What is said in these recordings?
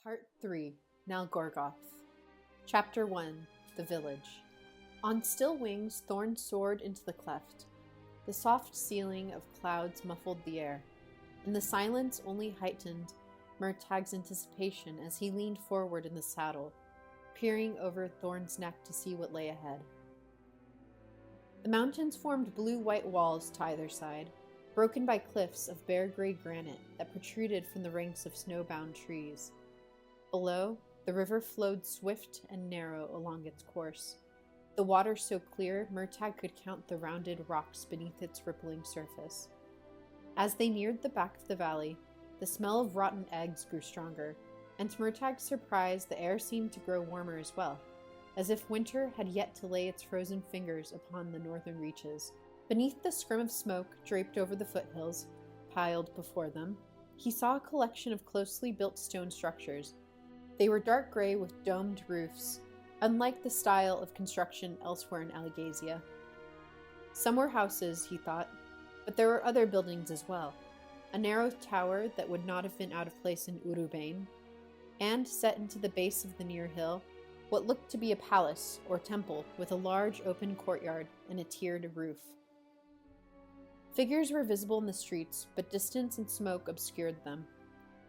Part 3, Nal Gorgoth. Chapter 1, The Village. On still wings, Thorn soared into the cleft. The soft ceiling of clouds muffled the air, and the silence only heightened Murtagh's anticipation as he leaned forward in the saddle, peering over Thorn's neck to see what lay ahead. The mountains formed blue-white walls to either side, broken by cliffs of bare gray granite that protruded from the ranks of snowbound trees. Below, the river flowed swift and narrow along its course, the water so clear Murtagh could count the rounded rocks beneath its rippling surface. As they neared the back of the valley, the smell of rotten eggs grew stronger, and to Murtagh's surprise the air seemed to grow warmer as well, as if winter had yet to lay its frozen fingers upon the northern reaches. Beneath the scrim of smoke draped over the foothills, piled before them, he saw a collection of closely built stone structures. They were dark gray with domed roofs, unlike the style of construction elsewhere in Alagasia. Some were houses, he thought, but there were other buildings as well. A narrow tower that would not have been out of place in Urubain, and set into the base of the near hill, what looked to be a palace or temple with a large open courtyard and a tiered roof. Figures were visible in the streets, but distance and smoke obscured them.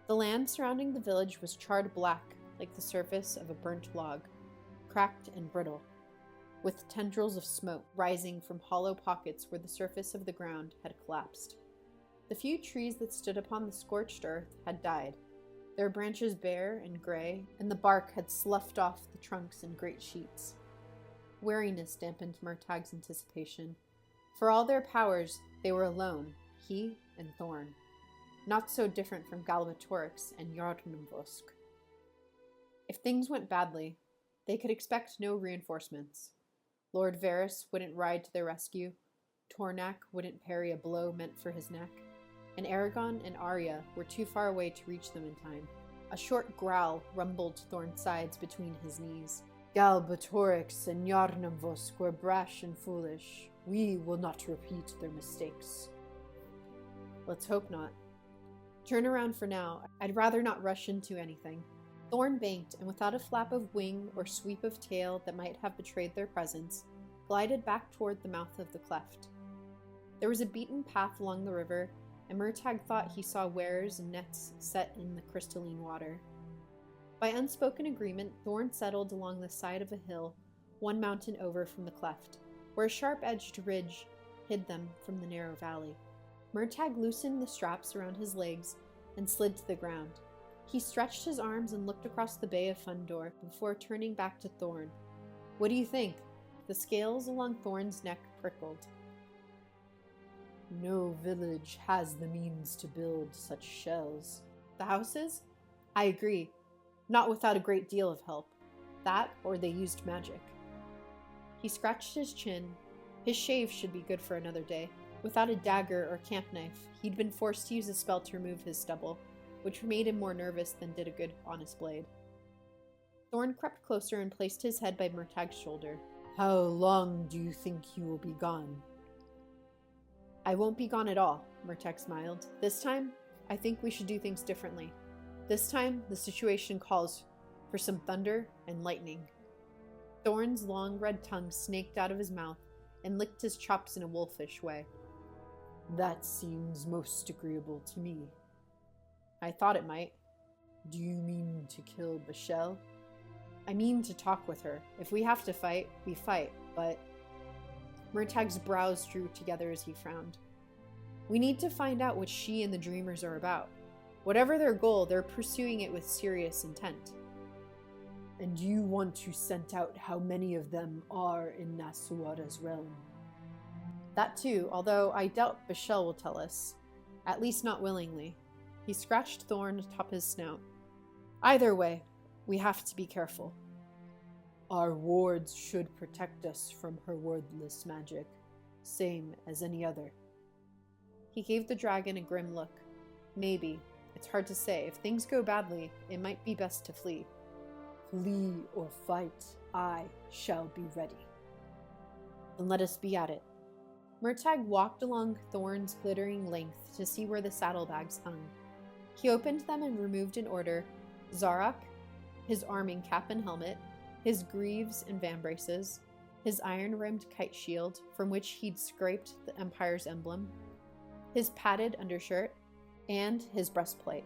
The land surrounding the village was charred black like the surface of a burnt log, cracked and brittle, with tendrils of smoke rising from hollow pockets where the surface of the ground had collapsed. The few trees that stood upon the scorched earth had died, their branches bare and gray, and the bark had sloughed off the trunks in great sheets. Weariness dampened Murtagh's anticipation. For all their powers, they were alone, he and Thorn, not so different from Galbatorix and Yardnumvosk. If things went badly, they could expect no reinforcements. Lord Varys wouldn't ride to their rescue, Tornak wouldn't parry a blow meant for his neck, and Aragon and Arya were too far away to reach them in time. A short growl rumbled Thorn's sides between his knees. Galbatorix and Yardnumvosk were brash and foolish. We will not repeat their mistakes. Let's hope not. Turn around for now. I'd rather not rush into anything. Thorn banked, and without a flap of wing or sweep of tail that might have betrayed their presence, glided back toward the mouth of the cleft. There was a beaten path along the river, and Murtagh thought he saw weirs and nets set in the crystalline water. By unspoken agreement, Thorn settled along the side of a hill, one mountain over from the cleft, where a sharp-edged ridge hid them from the narrow valley. Murtagh loosened the straps around his legs and slid to the ground. He stretched his arms and looked across the Bay of Fundor before turning back to Thorn. What do you think? The scales along Thorn's neck prickled. No village has the means to build such shells. The houses? I agree. Not without a great deal of help. That, or they used magic. He scratched his chin. His shave should be good for another day. Without a dagger or camp knife, he'd been forced to use a spell to remove his stubble, which made him more nervous than did a good, honest blade. Thorn crept closer and placed his head by Murtagh's shoulder. How long do you think you will be gone? I won't be gone at all, Murtagh smiled. This time, I think we should do things differently. This time, the situation calls for some thunder and lightning. Thorn's long red tongue snaked out of his mouth and licked his chops in a wolfish way. That seems most agreeable to me. I thought it might. Do you mean to kill Bachel? I mean to talk with her. If we have to fight, we fight, but... Murtagh's brows drew together as he frowned. We need to find out what she and the Dreamers are about. Whatever their goal, they're pursuing it with serious intent. And you want to scent out how many of them are in Nasuada's realm? That too, although I doubt Bachel will tell us. At least not willingly. He scratched Thorn atop his snout. Either way, we have to be careful. Our wards should protect us from her wordless magic, same as any other. He gave the dragon a grim look. Maybe. It's hard to say. If things go badly, it might be best to flee. Flee or fight, I shall be ready. Then let us be at it. Murtagh walked along Thorn's glittering length to see where the saddlebags hung. He opened them and removed in order Zarak, his arming cap and helmet, his greaves and vambraces, his iron-rimmed kite shield from which he'd scraped the Empire's emblem, his padded undershirt, and his breastplate.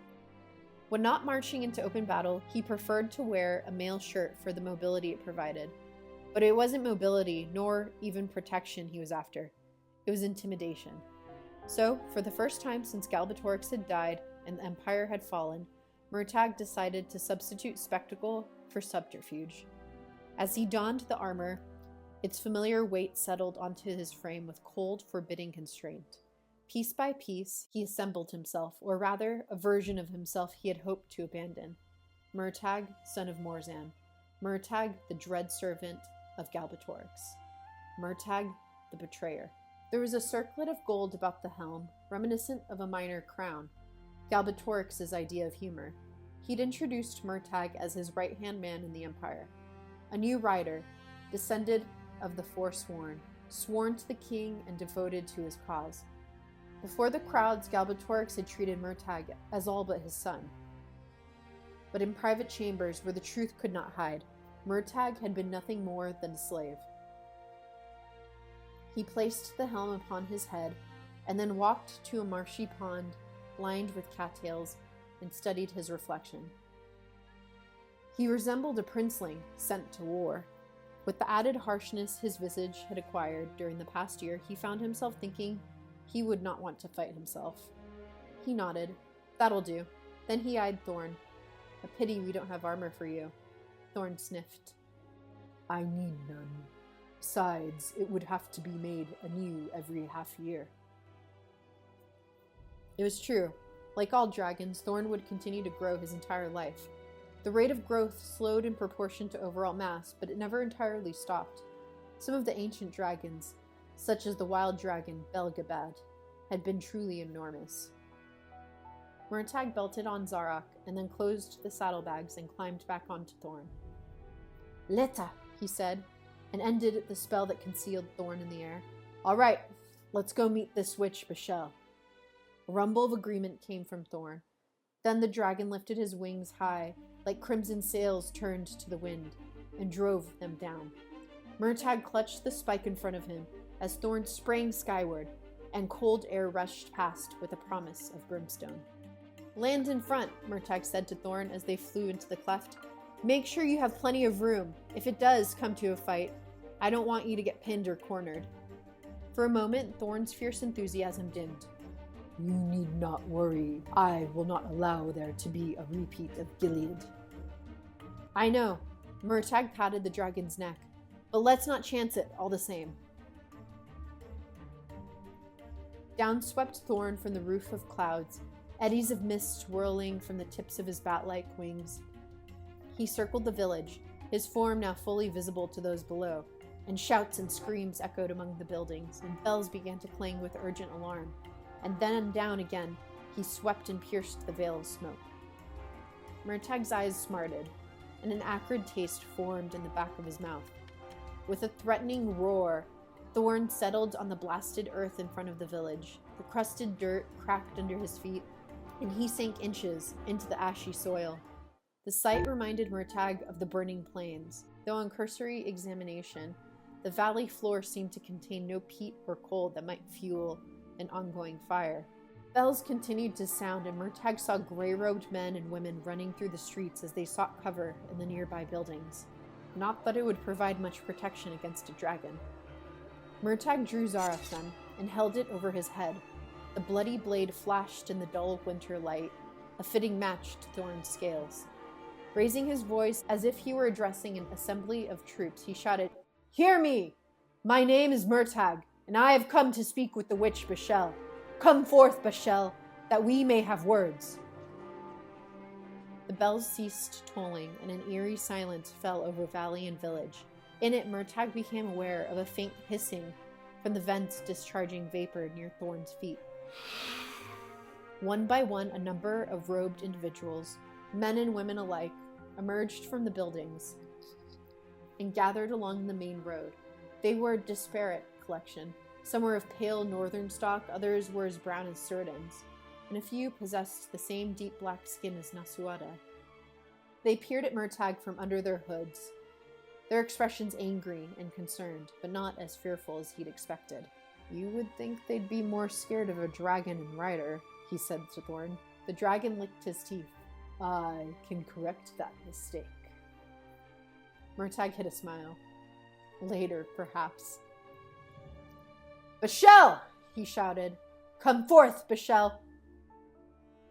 When not marching into open battle, he preferred to wear a mail shirt for the mobility it provided. But it wasn't mobility, nor even protection he was after. It was intimidation. So, for the first time since Galbatorix had died and the Empire had fallen, Murtagh decided to substitute spectacle for subterfuge. As he donned the armor, its familiar weight settled onto his frame with cold, forbidding constraint. Piece by piece, he assembled himself, or rather, a version of himself he had hoped to abandon. Murtagh, son of Morzan. Murtagh, the dread servant of Galbatorix. Murtagh, the betrayer. There was a circlet of gold about the helm, reminiscent of a minor crown, Galbatorix's idea of humor. He'd introduced Murtagh as his right-hand man in the Empire. A new rider, descended of the Forsworn, sworn to the king and devoted to his cause. Before the crowds, Galbatorix had treated Murtagh as all but his son. But in private chambers, where the truth could not hide, Murtagh had been nothing more than a slave. He placed the helm upon his head, and then walked to a marshy pond lined with cattails and studied his reflection. He resembled a princeling sent to war. With the added harshness his visage had acquired during the past year, he found himself thinking he would not want to fight himself. He nodded. That'll do. Then he eyed Thorn. A pity we don't have armor for you. Thorn sniffed. I need none. Besides, it would have to be made anew every half year. It was true. Like all dragons, Thorn would continue to grow his entire life. The rate of growth slowed in proportion to overall mass, but it never entirely stopped. Some of the ancient dragons, such as the wild dragon Belgabad, had been truly enormous. Murtagh belted on Zarak and then closed the saddlebags and climbed back onto Thorn. Leta, he said, and ended the spell that concealed Thorn in the air. All right, let's go meet this witch, Bachel. A rumble of agreement came from Thorn. Then the dragon lifted his wings high, like crimson sails turned to the wind, and drove them down. Murtagh clutched the spike in front of him as Thorn sprang skyward, and cold air rushed past with a promise of brimstone. Land in front, Murtagh said to Thorn as they flew into the cleft. Make sure you have plenty of room. If it does come to a fight, I don't want you to get pinned or cornered. For a moment, Thorn's fierce enthusiasm dimmed. You need not worry. I will not allow there to be a repeat of Gilead. I know. Murtagh patted the dragon's neck. But let's not chance it, all the same. Down swept Thorn from the roof of clouds, eddies of mist swirling from the tips of his bat-like wings. He circled the village, his form now fully visible to those below, and shouts and screams echoed among the buildings, and bells began to clang with urgent alarm. And then down again, he swept and pierced the veil of smoke. Murtagh's eyes smarted, and an acrid taste formed in the back of his mouth. With a threatening roar, Thorn settled on the blasted earth in front of the village. The crusted dirt cracked under his feet, and he sank inches into the ashy soil. The sight reminded Murtagh of the burning plains, though on cursory examination, the valley floor seemed to contain no peat or coal that might fuel an ongoing fire. Bells continued to sound, and Murtagh saw gray-robed men and women running through the streets as they sought cover in the nearby buildings. Not that it would provide much protection against a dragon. Murtagh drew Zarak then, and held it over his head. The bloody blade flashed in the dull winter light, a fitting match to Thorn's scales. Raising his voice as if he were addressing an assembly of troops, he shouted, Hear me! My name is Murtagh, and I have come to speak with the witch Bachel. Come forth, Bachel, that we may have words. The bells ceased tolling, and an eerie silence fell over valley and village. In it, Murtagh became aware of a faint hissing from the vents discharging vapor near Thorn's feet. One by one, a number of robed individuals, men and women alike, emerged from the buildings and gathered along the main road. They were a disparate collection. Some were of pale northern stock, others were as brown as Surdans, and a few possessed the same deep black skin as Nasuada. They peered at Murtagh from under their hoods, their expressions angry and concerned, but not as fearful as he'd expected. "You would think they'd be more scared of a dragon and rider," he said to Thorn. The dragon licked his teeth. "I can correct that mistake." Murtagh hid a smile. Later, perhaps. "Bachel!" he shouted. "Come forth, Bachel!"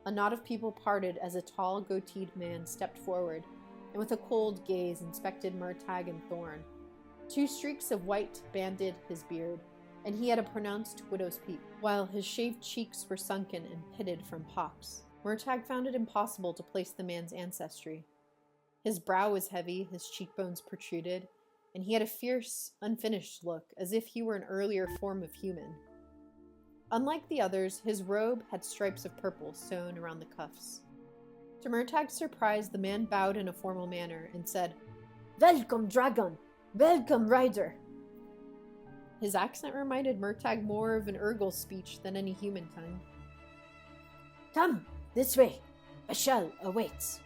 A knot of people parted as a tall, goateed man stepped forward, and with a cold gaze inspected Murtagh and Thorn. 2 streaks of white banded his beard, and he had a pronounced widow's peak, while his shaved cheeks were sunken and pitted from pox. Murtagh found it impossible to place the man's ancestry. His brow was heavy, his cheekbones protruded, and he had a fierce, unfinished look, as if he were an earlier form of human. Unlike the others, his robe had stripes of purple sewn around the cuffs. To Murtagh's surprise, the man bowed in a formal manner and said, "Welcome, dragon! Welcome, rider!" His accent reminded Murtagh more of an Urgel speech than any human tongue. "Come, this way. Bachel awaits."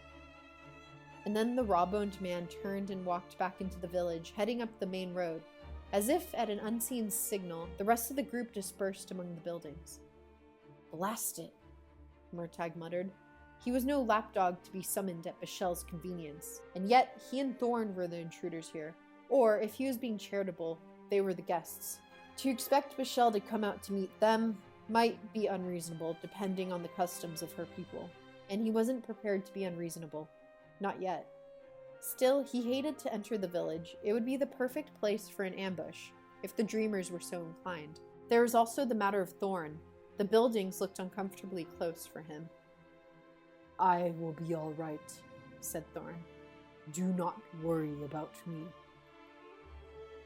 And then the raw-boned man turned and walked back into the village, heading up the main road. As if at an unseen signal, the rest of the group dispersed among the buildings. "Blast it," Murtagh muttered. He was no lapdog to be summoned at Bachel's convenience, and yet he and Thorn were the intruders here. Or, if he was being charitable, they were the guests. To expect Bachel to come out to meet them might be unreasonable, depending on the customs of her people, and he wasn't prepared to be unreasonable. Not yet. Still, he hated to enter the village. It would be the perfect place for an ambush, if the dreamers were so inclined. There was also the matter of Thorn. The buildings looked uncomfortably close for him. "I will be all right," said Thorn. "Do not worry about me."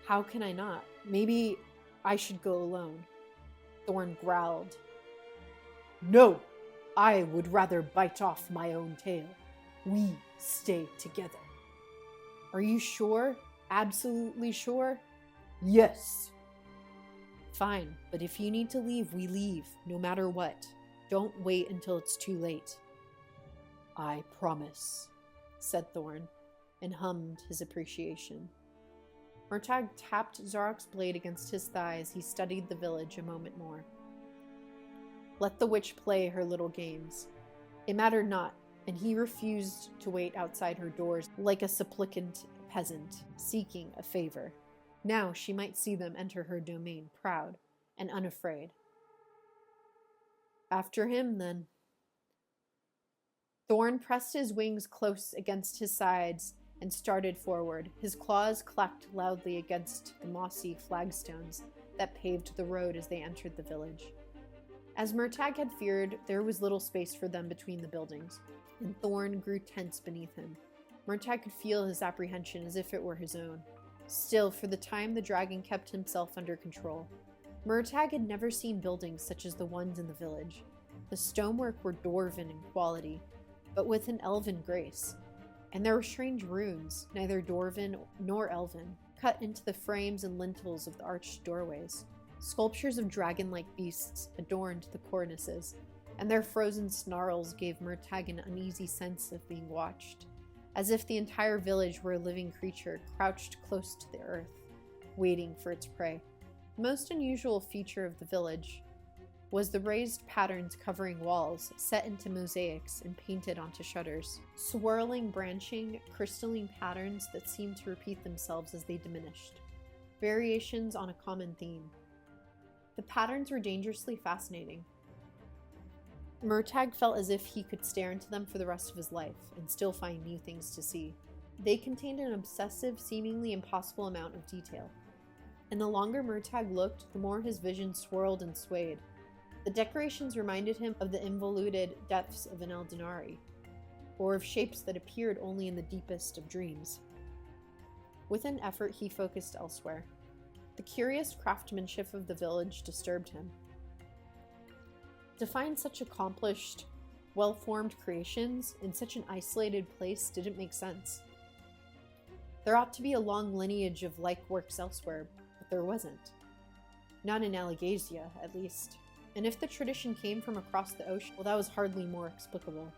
"How can I not? Maybe I should go alone." Thorn growled. "No! I would rather bite off my own tail. We stay together." "Are you sure? Absolutely sure?" "Yes." "Fine, but if you need to leave, we leave, no matter what. Don't wait until it's too late." "I promise," said Thorn, and hummed his appreciation. Murtagh tapped Zarok's blade against his thigh as he studied the village a moment more. Let the witch play her little games. It mattered not, and he refused to wait outside her doors like a supplicant peasant seeking a favor. Now she might see them enter her domain, proud and unafraid. After him, then. Thorn pressed his wings close against his sides and started forward. His claws clacked loudly against the mossy flagstones that paved the road as they entered the village. As Murtagh had feared, there was little space for them between the buildings, and Thorn grew tense beneath him. Murtagh could feel his apprehension as if it were his own. Still, for the time, the dragon kept himself under control. Murtagh had never seen buildings such as the ones in the village. The stonework were dwarven in quality, but with an elven grace. And there were strange runes, neither dwarven nor elven, cut into the frames and lintels of the arched doorways. Sculptures of dragon-like beasts adorned the cornices, and their frozen snarls gave Murtagh an uneasy sense of being watched, as if the entire village were a living creature crouched close to the earth, waiting for its prey. The most unusual feature of the village was the raised patterns covering walls, set into mosaics and painted onto shutters. Swirling, branching, crystalline patterns that seemed to repeat themselves as they diminished. Variations on a common theme. The patterns were dangerously fascinating. Murtagh felt as if he could stare into them for the rest of his life and still find new things to see. They contained an obsessive, seemingly impossible amount of detail. And the longer Murtagh looked, the more his vision swirled and swayed. The decorations reminded him of the involuted depths of an Eldenari, or of shapes that appeared only in the deepest of dreams. With an effort, he focused elsewhere. The curious craftsmanship of the village disturbed him. To find such accomplished, well-formed creations in such an isolated place didn't make sense. There ought to be a long lineage of like works elsewhere, but there wasn't. Not in Alagasia, at least. And if the tradition came from across the ocean, well, that was hardly more explicable.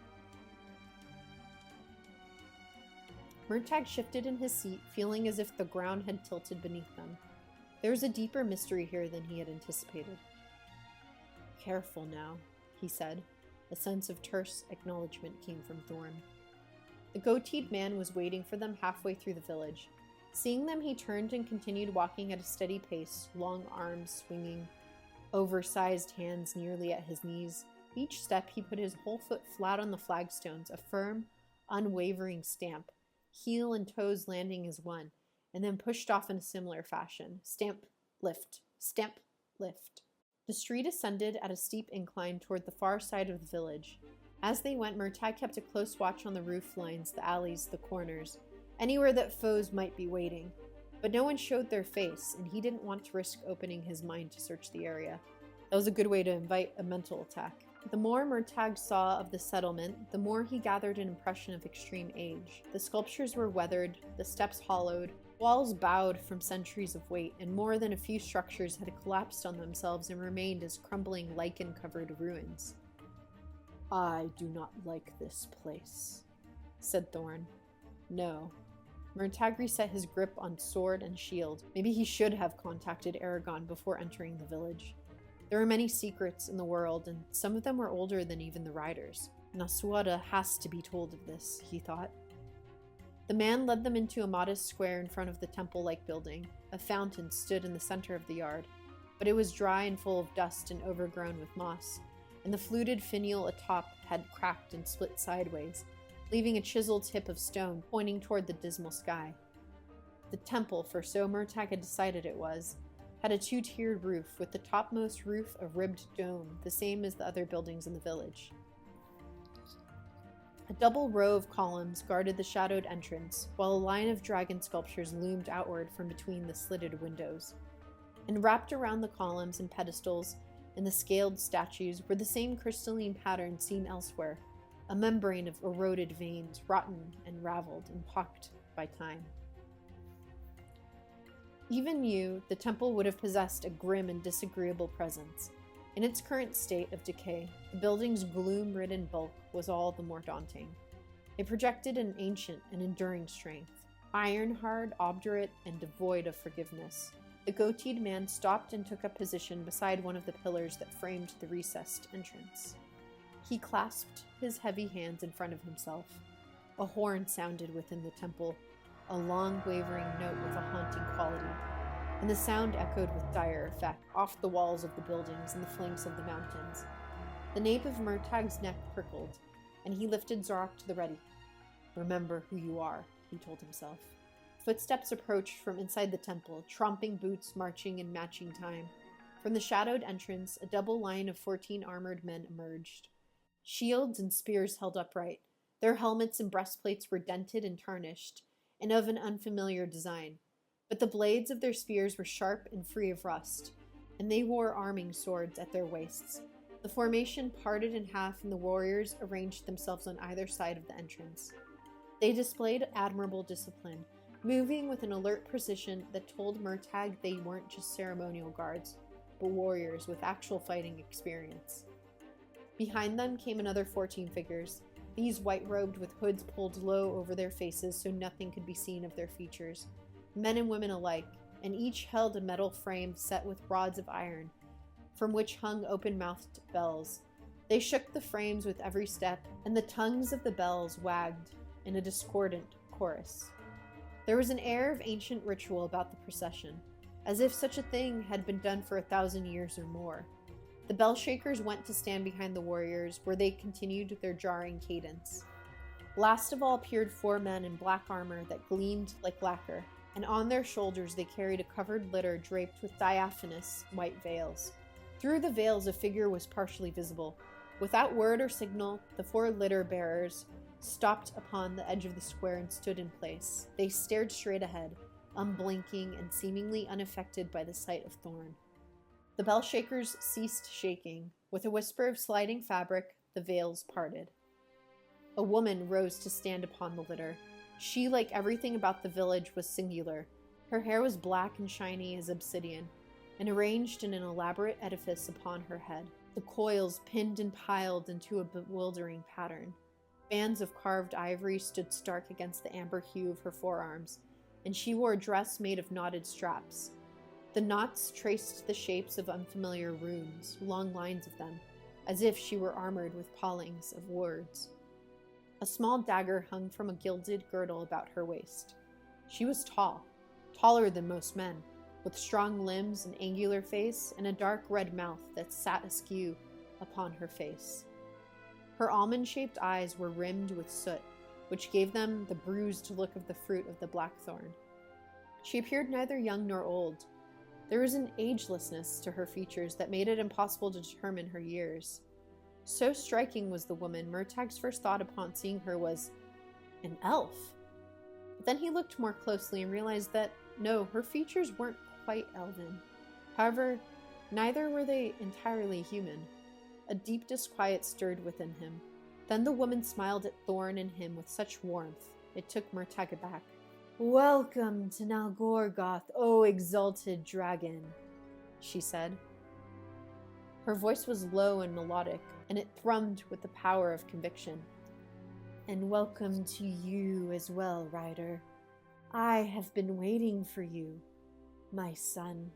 Murtagh shifted in his seat, feeling as if the ground had tilted beneath them. There was a deeper mystery here than he had anticipated. "Careful now," he said. A sense of terse acknowledgement came from Thorn. The goateed man was waiting for them halfway through the village. Seeing them, he turned and continued walking at a steady pace, long arms swinging, oversized hands nearly at his knees. Each step, he put his whole foot flat on the flagstones, a firm, unwavering stamp, heel and toes landing as one, and then pushed off in a similar fashion. Stamp, lift, stamp, lift. The street ascended at a steep incline toward the far side of the village. As they went, Murtagh kept a close watch on the roof lines, the alleys, the corners, anywhere that foes might be waiting. But no one showed their face, and he didn't want to risk opening his mind to search the area. That was a good way to invite a mental attack. The more Murtagh saw of the settlement, the more he gathered an impression of extreme age. The sculptures were weathered, the steps hollowed, walls bowed from centuries of weight, and more than a few structures had collapsed on themselves and remained as crumbling lichen-covered ruins. "I do not like this place," said Thorn. "No." Murtagh reset his grip on sword and shield. Maybe he should have contacted Aragon before entering the village. There are many secrets in the world, and some of them were older than even the riders. Nasuada has to be told of this, he thought. The man led them into a modest square in front of the temple-like building. A fountain stood in the center of the yard, but it was dry and full of dust and overgrown with moss, and the fluted finial atop had cracked and split sideways, leaving a chiseled tip of stone pointing toward the dismal sky. The temple, for so Murtagh had decided it was, had a two-tiered roof, with the topmost roof a ribbed dome, the same as the other buildings in the village. A double row of columns guarded the shadowed entrance, while a line of dragon sculptures loomed outward from between the slitted windows. And wrapped around the columns and pedestals and the scaled statues were the same crystalline patterns seen elsewhere, a membrane of eroded veins, rotten and raveled and pocked by time. Even new, the temple would have possessed a grim and disagreeable presence. In its current state of decay, the building's gloom-ridden bulk was all the more daunting. It projected an ancient and enduring strength, iron-hard, obdurate, and devoid of forgiveness. The goateed man stopped and took up position beside one of the pillars that framed the recessed entrance. He clasped his heavy hands in front of himself. A horn sounded within the temple, a long, wavering note with a haunting quality, and the sound echoed with dire effect off the walls of the buildings and the flanks of the mountains. The nape of Murtagh's neck prickled, and he lifted Zorak to the ready. "Remember who you are," he told himself. Footsteps approached from inside the temple, tromping boots marching in matching time. From the shadowed entrance, a double line of 14 armored men emerged. Shields and spears held upright. Their helmets and breastplates were dented and tarnished, and of an unfamiliar design. But the blades of their spears were sharp and free of rust, and they wore arming swords at their waists. The formation parted in half, and the warriors arranged themselves on either side of the entrance. They displayed admirable discipline, moving with an alert precision that told Murtagh they weren't just ceremonial guards, but warriors with actual fighting experience. Behind them came another 14 figures, these white-robed with hoods pulled low over their faces so nothing could be seen of their features, men and women alike, and each held a metal frame set with rods of iron, from which hung open-mouthed bells. They shook the frames with every step, and the tongues of the bells wagged in a discordant chorus. There was an air of ancient ritual about the procession, as if such a thing had been done for 1,000 years or more. The bell shakers went to stand behind the warriors, where they continued their jarring cadence. Last of all appeared 4 men in black armor that gleamed like lacquer, and on their shoulders they carried a covered litter draped with diaphanous white veils. Through the veils a figure was partially visible. Without word or signal, the 4 litter bearers stopped upon the edge of the square and stood in place. They stared straight ahead, unblinking and seemingly unaffected by the sight of Thorn. The bell shakers ceased shaking. With a whisper of sliding fabric, the veils parted. A woman rose to stand upon the litter. She, like everything about the village, was singular. Her hair was black and shiny as obsidian, and arranged in an elaborate edifice upon her head, the coils pinned and piled into a bewildering pattern. Bands of carved ivory stood stark against the amber hue of her forearms, and she wore a dress made of knotted straps. The knots traced the shapes of unfamiliar runes, long lines of them, as if she were armored with pawlings of words. A small dagger hung from a gilded girdle about her waist. She was tall, taller than most men, with strong limbs, an angular face, and a dark red mouth that sat askew upon her face. Her almond-shaped eyes were rimmed with soot, which gave them the bruised look of the fruit of the blackthorn. She appeared neither young nor old. There was an agelessness to her features that made it impossible to determine her years. So striking was the woman, Murtagh's first thought upon seeing her was an elf. But then he looked more closely and realized that, no, her features weren't quite elven. However, neither were they entirely human. A deep disquiet stirred within him. Then the woman smiled at Thorn and him with such warmth, it took Murtagh aback. "Welcome to Nal Gorgoth, O exalted dragon," she said. Her voice was low and melodic, and it thrummed with the power of conviction. "And welcome to you as well, Rider. I have been waiting for you, my son."